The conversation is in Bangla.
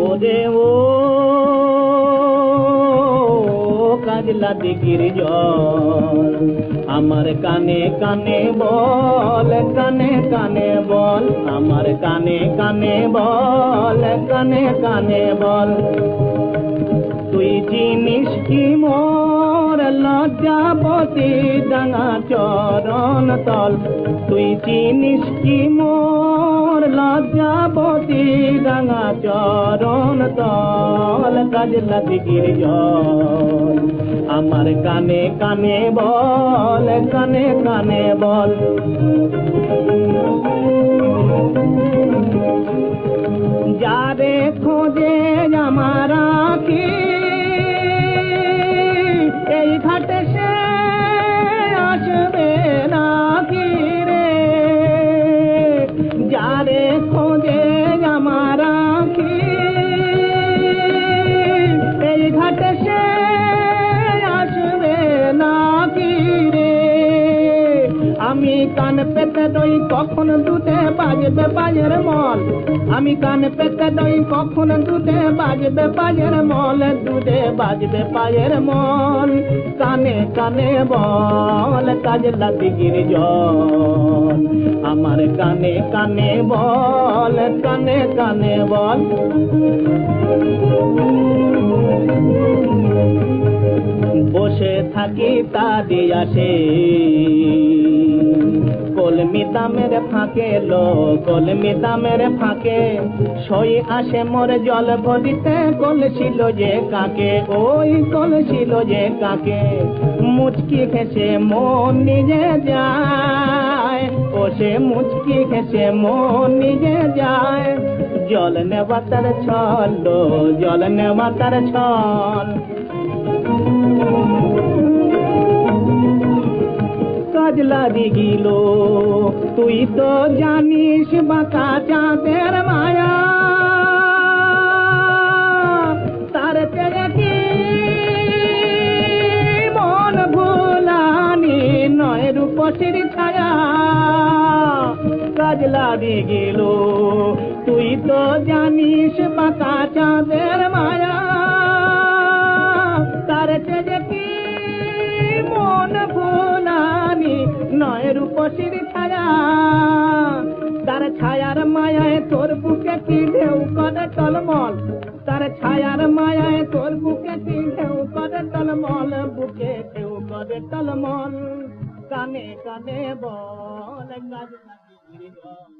ওরে ও কাজলা দিঘির জল আমার কানে কানে বল, কানে কানে বল, আমার কানে কানে বল, কানে কানে বল। তুই জিনিস কি মোর লজ্জাবতী ডাঙা চরণ তল, তুই জিনিস কি মোর লজ্জাবতী ডাঙা চরণ তল। কাজলা দিঘির জল আমার কানে কানে বল, কানে কানে বল। যারে খোঁজে আমার আঁখি এই ঘাটে সে আসবে নাকি রে, যারে খোঁজে আমার আঁখি এই ঘাটে সে আসবে নাকি রে। আমি কান পেতে দই কখন দুধে বাজবে বাজের মল, আমি কান পেতে দই কখন দুধে বাজবে বাজের মল, দুধে বাজবে পায়ের মল। কানে কানে বল কাজলা দিঘির জল আমার কানে কানে বল, কানে কানে বল। বসে থাকি তাদি আসে কলমি দামের ফাঁকে লো, কলমি দামের ফাঁকে সই আসে মোর জল ভরিতে কলছিল যে কাকে, ওই কলছিল যে কাকে। মুচকি ঘেসে মন নিজে যায়, ও সে মুচকি ঘেসে মন নিজে যায়। জল নেওয়া তার ছল, জল নেওয়া তার ছল। কাজলা দিঘিল তুই তো জানিস বাঁকা চাঁদের মায়া, তার তেরে কি মন ভুলানি নয় রূপসীর ছায়া। কাজলা দিঘিল তুই তো জানিস বাঁকা চাঁদের মায়া, তার তেরে কি মন ভুলানি নয় রূপসীর ছায়া। তার ছায়ার মায়ায় তোর বুকে কি ঢেউ করে টলমল, তার ছায়ার মায়ায় তোর বুকে কি ঢেউ করে টলমল, বুকে ঢেউ করে টলমল। কানে কানে বল কাজলা দিঘির জল।